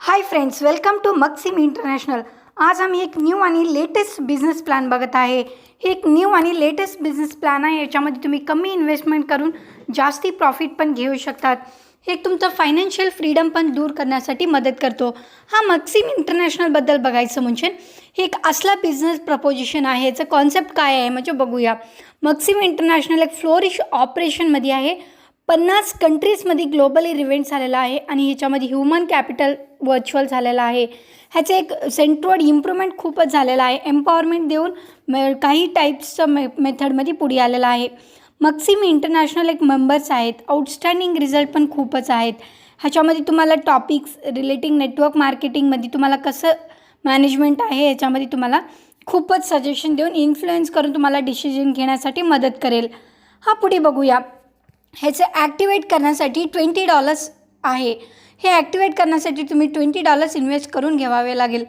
High friends, welcome to Maxim International. आज आम्ही एक न्यू आणि लेटेस्ट बिझनेस प्लॅन बघत आहे. हे एक न्यू आणि लेटेस्ट बिझनेस प्लॅन आहे. याच्यामध्ये तुम्ही कमी इन्व्हेस्टमेंट करून जास्ती प्रॉफिट पण घेऊ शकतात. हे एक तुमचं फायनान्शियल फ्रीडम पण दूर करण्यासाठी मदत करतो. हा मक्सिम इंटरनॅशनलबद्दल बघायचं म्हणजे हे एक असला बिझनेस प्रपोजिशन आहे. याचं कॉन्सेप्ट काय आहे म्हणजे बघूया. मक्सिम इंटरनॅशनल एक फ्लोरिश ऑपरेशनमध्ये आहे. 50 कंट्रीजमध्ये ग्लोबली रिव्हेंट झालेला आहे आणि ह्याच्यामध्ये ह्युमन कॅपिटल व्हर्च्युअल झालेला आहे. ह्याचं एक सेंट्रोड इम्प्रूव्हमेंट खूपच झालेला आहे. एम्पॉवरमेंट देऊन काही टाईप्सचं मेथडमध्ये पुढे आलेला आहे. मक्सिम इंटरनॅशनल एक मेंबर्स आहेत. आउटस्टँडिंग रिझल्ट पण खूपच आहेत. ह्याच्यामध्ये तुम्हाला टॉपिक्स रिलेटिंग नेटवर्क मार्केटिंगमध्ये तुम्हाला कसं मॅनेजमेंट आहे ह्याच्यामध्ये तुम्हाला खूपच सजेशन देऊन इन्फ्लुएन्स करून तुम्हाला डिसिजन घेण्यासाठी मदत करेल. हा पुढे बघूया. ह्याचं ॲक्टिवेट करण्यासाठी $20 आहे. हे ॲक्टिवेट करण्यासाठी तुम्ही $20 इन्व्हेस्ट करून घ्यावे लागेल.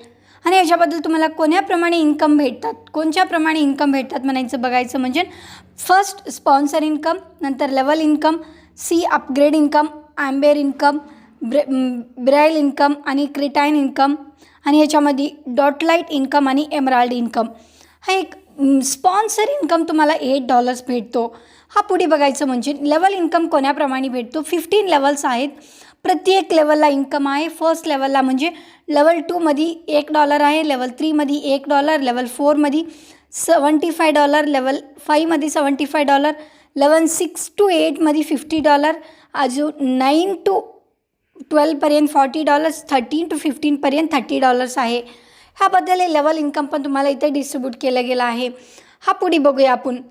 आणि याच्याबद्दल तुम्हाला कोण्याप्रमाणे इन्कम भेटतात, कोणत्याप्रमाणे इन्कम भेटतात म्हणायचं बघायचं म्हणजे फर्स्ट स्पॉन्सर इन्कम, नंतर level income, C upgrade income, amber income, braille income आणि क्रिटाईन इन्कम आणि ह्याच्यामध्ये डॉटलाईट इन्कम आणि एमराल्ड इन्कम. हा एक स्पॉन्सर इन्कम तुम्हाला $8 भेटतो. हा पुढे बघायचं म्हणजे लेवल इन्कम कोण्याप्रमाणे भेटतो. 15 लेवल्स आहेत. प्रत्येक लेवलला इन्कम आहे. फर्स्ट लेवलला म्हणजे लेवल 2मध्ये $1 आहे, लेवल 3मध्ये $1, लेवल 4मध्ये $75, लेवल 5मध्ये $75, लेवल 6 to 8मध्ये $50, अजून 9 to 12पर्यंत $40, 13 to 15पर्यंत $30 आहे. ह्याबद्दल हे लेवल इन्कम पण तुम्हाला इथे डिस्ट्रीब्यूट केलं गेलं आहे. हा पुढे बघूया आपण.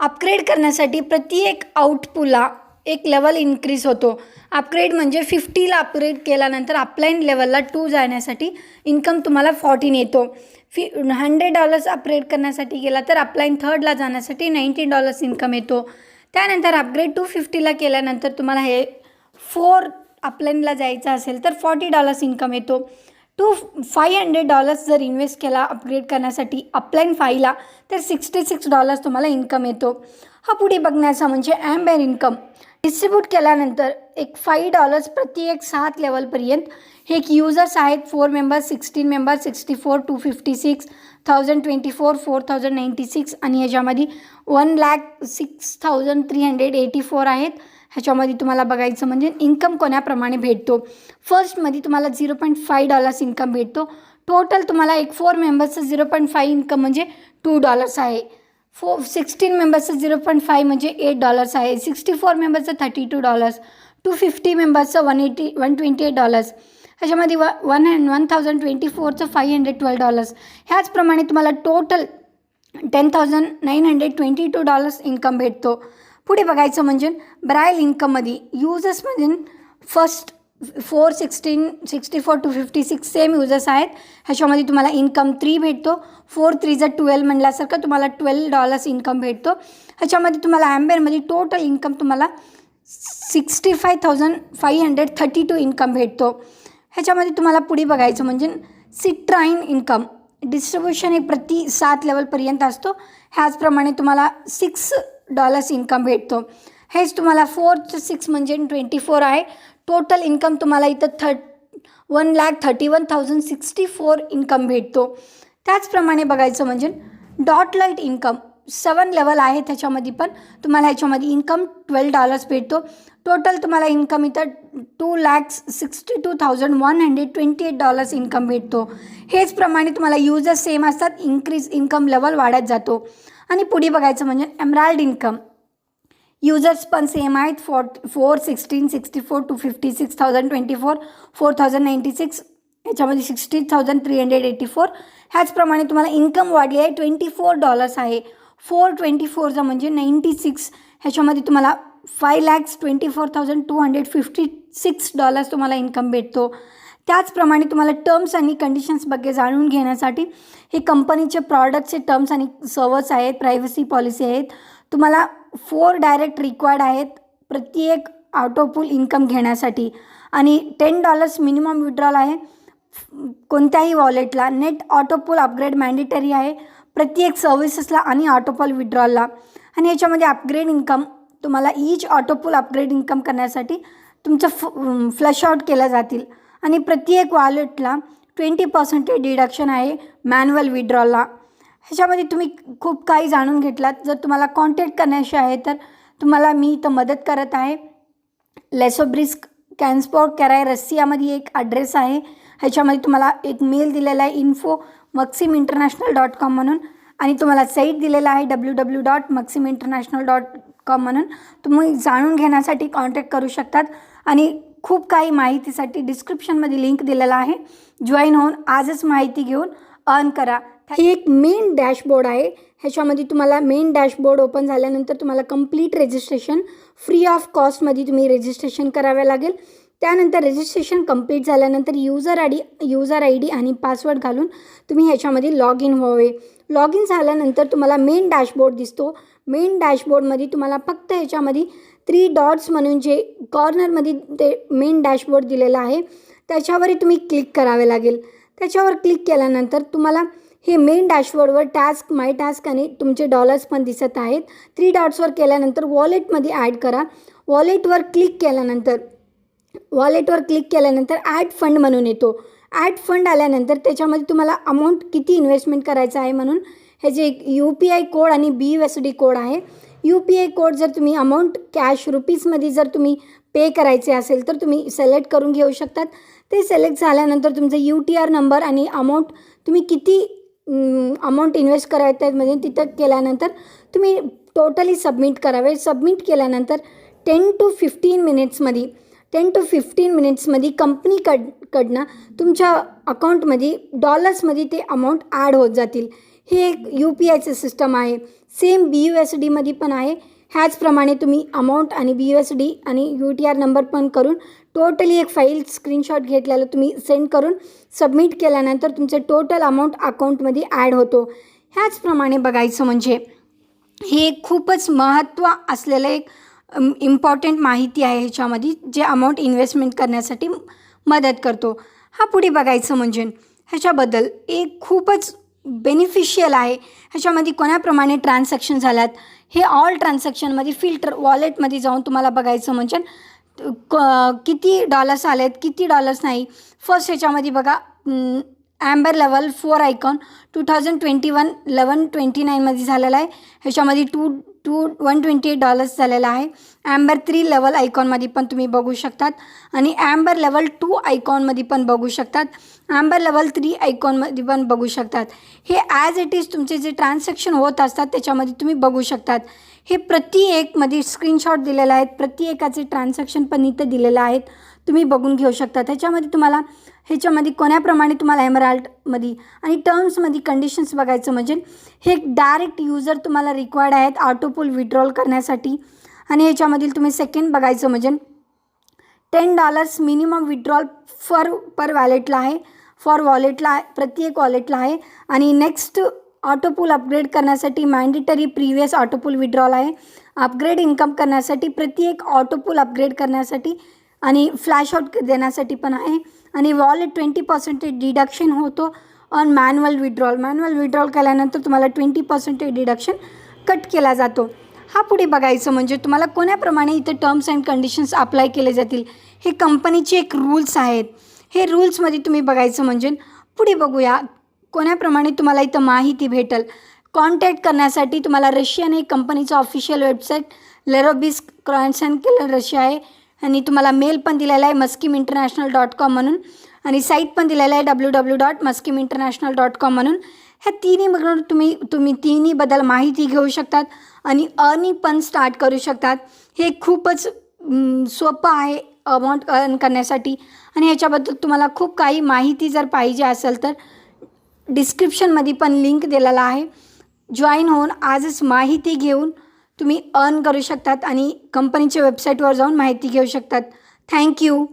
अपग्रेड करण्यासाठी प्रत्येक आउटपुटला एक लेवल इन्क्रीज होतो. अपग्रेड म्हणजे 50ला अपग्रेड केल्यानंतर अपलाईन लेवलला 2 जाण्यासाठी इन्कम तुम्हाला 14 येतो. $100 अपग्रेड करण्यासाठी गेला तर अपलाईन 3rdला जाण्यासाठी $19 इन्कम येतो. त्यानंतर अपग्रेड 250ला केल्यानंतर तुम्हाला हे 4 अपलाईनला जायचं असेल तर $40 इन्कम येतो. $500 जर इन्व्हेस्ट केला अपग्रेड करण्यासाठी अपलाईन 5ला तर $66 तुम्हाला इन्कम येतो. हा पुढे बघण्याचा म्हणजे ॲम्बेर इन्कम डिस्ट्रीब्यूट केल्यानंतर एक $5 प्रत्येक 7 लेवलपर्यंत. हे एक युजर्स आहेत. 4 मेंबर्स, 16 मेंबर्स, 64, 256, 1024, 4096 आणि ह्याच्यामध्ये 1,06,384 आहेत. ह्याच्यामध्ये तुम्हाला बघायचं म्हणजे इन्कम कोण्याप्रमाणे भेटतो. फर्स्टमध्ये तुम्हाला $0.5 इन्कम भेटतो. टोटल तुम्हाला एक 4 मेंबर्सचं 0.5 इन्कम म्हणजे $2 आहे. 16 मेंबर्सचं 0.5 म्हणजे $8 आहे. 64 मेंबर्सचं $32, 250 मेंबर्सचं $128. ह्याच्यामध्ये 1024चं $512. ह्याचप्रमाणे तुम्हाला टोटल $10,922 इन्कम भेटतो. पुढे बघायचं म्हणजे ब्राईल इन्कममध्ये युजर्समध्ये फर्स्ट 4, 16, 64, 256 सेम युजर्स आहेत. ह्याच्यामध्ये तुम्हाला इन्कम 3 भेटतो. 4, 3 12 म्हणल्यासारखं तुम्हाला $12 इन्कम भेटतो. ह्याच्यामध्ये तुम्हाला ॲम्बेरमध्ये टोटल इन्कम तुम्हाला 65,532 इन्कम भेटतो. ह्याच्यामध्ये तुम्हाला पुढे बघायचं म्हणजे सिट्राईन इन्कम डिस्ट्रीब्युशन हे प्रति 7 लेवलपर्यंत असतो. ह्याचप्रमाणे तुम्हाला $6 इन्कम भेटतो. हेच तुम्हाला 4 to 6 म्हणजे 24 आहे. टोटल इन्कम तुम्हाला इथं 1,31,064 इन्कम भेटतो. त्याचप्रमाणे बघायचं म्हणजे डॉटलाईट इन्कम 7 लेवल आहे. त्याच्यामध्ये पण तुम्हाला ह्याच्यामध्ये इन्कम $12 भेटतो. टोटल तुम्हाला इन्कम इथं $2,62,128 इन्कम भेटतो. हेच प्रमाणे तुम्हाला युजर्स सेम असतात. इन्क्रीज इन्कम लेवल वाढत जातो. आणि पुढे बघायचं म्हणजे एमराल्ड इन्कम युजर्स पण सेम आहेत. 4, 16, 64, 256, 1024, 4096 ह्याच्यामध्ये $60,384. ह्याचप्रमाणे तुम्हाला इन्कम वाढली आहे. $24 आहे. 424चा म्हणजे 96. ह्याच्यामध्ये तुम्हाला $5,24,256 तुम्हाला इन्कम भेटतो. त्याचप्रमाणे तुम्हाला टर्म्स आणि कंडिशन्सबद्दल जाणून घेण्यासाठी हे कंपनीचे प्रॉडक्टचे टर्म्स आणि सर्व्स आहेत. प्रायव्हसी पॉलिसी आहेत. तुम्हाला 4 डायरेक्ट रिक्वायर्ड आहेत प्रत्येक ऑटोपूल इन्कम घेण्यासाठी आणि $10 मिनिमम विड्रॉल आहे कोणत्याही वॉलेटला. नेट ऑटोपूल अपग्रेड मॅन्डेटरी आहे प्रत्येक सर्व्हिसेसला आणि ऑटोपूल विड्रॉलला. आणि याच्यामध्ये अपग्रेड इन्कम तुम्हाला ईच ऑटोपूल अपग्रेड इन्कम करण्यासाठी तुमचं फ्लश आउट केलं जातील आणि प्रत्येक वॉलेटला 20% डिडक्शन आहे मॅन्युअल विड्रॉलला. ह्याच्यामध्ये तुम्ही खूप काही जाणून घेतलात. जर तुम्हाला कॉन्टॅक्ट करण्याचे आहे तर तुम्हाला मी इथं मदत करत आहे. लेसोब्रिस्क कॅन्सपोर्ट कॅराय रशियामध्ये एक ॲड्रेस आहे. ह्याच्यामध्ये तुम्हाला एक मेल दिलेला आहे info@maximinternational.com म्हणून, आणि तुम्हाला साईट दिलेला आहे www.maximinternational.com म्हणून. तुम्ही जाणून घेण्यासाठी कॉन्टॅक्ट करू शकतात आणि खूप काही माहितीसाठी डिस्क्रिप्शनमध्ये लिंक दिलेला आहे. जॉईन होऊन आजच माहिती घेऊन अर्न करा. ही एक मेन डॅशबोर्ड आहे. ह्याच्यामध्ये तुम्हाला मेन डॅशबोर्ड ओपन झाल्यानंतर तुम्हाला कंप्लीट रजिस्ट्रेशन फ्री ऑफ कॉस्टमध्ये तुम्ही रजिस्ट्रेशन करावे लागेल. त्यानंतर रजिस्ट्रेशन कंप्लीट झाल्यानंतर युजर आय डी आणि पासवर्ड घालून तुम्ही ह्याच्यामध्ये लॉग इन व्हावे. लॉग इन झाल्यानंतर तुम्हाला मेन डॅशबोर्ड दिसतो. मेन डॅशबोर्डमध्ये तुम्हाला फक्त ह्याच्यामध्ये 3 डॉट्स म्हणून जे कॉर्नरमध्ये ते मेन डॅशबोर्ड दिलेला आहे त्याच्यावरही तुम्ही क्लिक करावे लागेल. त्याच्यावर क्लिक केल्यानंतर तुम्हाला हे मेन डॅशबोर्डवर टास्क, माय टास्क आणि तुमचे डॉलर्स पण दिसत आहेत. 3 डॉट्सवर केल्यानंतर वॉलेटमध्ये ॲड करा. वॉलेटवर क्लिक केल्यानंतर ॲड फंड म्हणून येतो. ॲड फंड आल्यानंतर त्याच्यामध्ये तुम्हाला अमाऊंट किती इन्व्हेस्टमेंट करायचं आहे म्हणून ह्याचे एक UPI कोड आणि BUSD कोड आहे. UPI कोड जर तुम्ही अमाऊंट कॅश रुपीजमध्ये जर तुम्ही पे करायचे असेल तर तुम्ही सिलेक्ट करून घेऊ शकतात. ते सिलेक्ट झाल्यानंतर तुमचं UTR नंबर आणि अमाऊंट तुम्ही किती अमाऊंट इन्व्हेस्ट करायचं आहे म्हणजे तिथं केल्यानंतर तुम्ही टोटली सबमिट करावे. सबमिट केल्यानंतर 10 to 15 मिनिट्समध्ये कंपनीकडनं तुमच्या अकाउंटमध्ये डॉलर्समध्ये ते अमाऊंट ॲड होत जातील. हे एक UPIचं सिस्टम आहे. सेम BUSDमध्ये पण आहे. ह्याचप्रमाणे तुम्ही अमाऊंट आणि BUSD आणि UTR नंबर पण करून टोटली एक फाईल स्क्रीनशॉट घेतलेलं तुम्ही सेंड करून सबमिट केल्यानंतर तुमचे टोटल अमाऊंट अकाउंटमध्ये ॲड होतो. ह्याचप्रमाणे बघायचं म्हणजे हे खूपच महत्त्व असलेलं एक इम्पॉर्टंट माहिती आहे ह्याच्यामध्ये जे अमाऊंट इन्व्हेस्टमेंट करण्यासाठी मदत करतो. हा पुढे बघायचं म्हणजे ह्याच्याबद्दल एक खूपच बेनिफिशियल आहे. ह्याच्यामध्ये कोणाप्रमाणे ट्रान्झॅक्शन झाल्यात हे ऑल ट्रान्झॅक्शनमध्ये फिल्टर वॉलेटमध्ये जाऊन तुम्हाला बघायचं म्हणजे किती डॉलर्स आलेत किती डॉलर्स नाही. फर्स्ट ह्याच्यामध्ये बघा ॲम्बर लेवल 4 आयकॉन 2021 11/29मध्ये झालेला आहे. ह्याच्यामध्ये 128 डॉलर्स झालेला आहे. ॲम्बर 3 लेवल आयकॉनमध्ये पण तुम्ही बघू शकतात आणि ॲम्बर लेवल 2 आयकॉनमध्ये पण बघू शकतात. ॲम्बर लेवल 3 आयकॉनमध्ये पण बघू शकतात. हे ॲज इट इज तुमचे जे ट्रान्झॅक्शन होत असतात त्याच्यामध्ये तुम्ही बघू शकतात. हे प्रति एकमध्ये स्क्रीनशॉट दिलेला आहेत. प्रति एकाचे ट्रान्झॅक्शन पण इथं दिलेलं आहेत. तुम्ही बघून घेऊ शकता. ह्याच्यामध्ये कोण्याप्रमाणे तुम्हाला एमराल्डमध्ये आणि टर्म्समध्ये कंडिशन्स बघायचं म्हणजे हे डायरेक्ट युजर तुम्हाला रिक्वायर्ड आहेत ऑटोपूल विड्रॉल करण्यासाठी. आणि ह्याच्यामधील तुम्ही सेकंड बघायचं म्हणजे $10 मिनिमम विड्रॉल पर वॉलेटला आहे. प्रत्येक वॉलेटला आहे. आणि नेक्स्ट ऑटोपूल अपग्रेड करण्यासाठी मॅन्डेटरी प्रिव्हियस ऑटोपूल विड्रॉल आहे. अपग्रेड इन्कम करण्यासाठी प्रत्येक ऑटोपूल अपग्रेड करण्यासाठी आणि फ्लॅश आउट देण्यासाठी पण आहे. आणि वॉलेट 20% डिडक्शन होतो ऑन मॅन्युअल विड्रॉल केल्यानंतर तुम्हाला 20% डिडक्शन कट केला जातो. हा पुढे बघायचं म्हणजे तुम्हाला कोण्याप्रमाणे इथं टर्म्स अँड कंडिशन्स अप्लाय केले जातील. हे कंपनीचे एक रूल्स आहेत. हे रूल्समध्ये तुम्ही बघायचं म्हणजे पुढे बघूया कोण्याप्रमाणे तुम्हाला इथं माहिती भेटेल. कॉन्टॅक्ट करण्यासाठी तुम्हाला रशियन एक कंपनीचं ऑफिशियल वेबसाईट लेरोबिस्क क्रॉन्सन केलं रशिया आहे. आणि तुम्हाला मेल पण दिलेला आहे maskiminternational.com म्हणून आणि साईट पण दिलेला आहे www.maskiminternational.com म्हणून. ह्या तिन्हीमधून तुम्ही तिन्हीबद्दल माहिती घेऊ शकतात आणि अर्निंग पण स्टार्ट करू शकतात. हे खूपच सोपं आहे अमाऊंट अर्न करण्यासाठी. आणि ह्याच्याबद्दल तुम्हाला खूप काही माहिती जर पाहिजे असेल तर डिस्क्रिप्शनमध्ये पण लिंक दिलेला आहे. जॉईन होऊन आजच माहिती घेऊन तुम्ही अर्न करू शकतात आणि कंपनीच्या वेबसाईटवर जाऊन माहिती घेऊ शकतात. थँक्यू.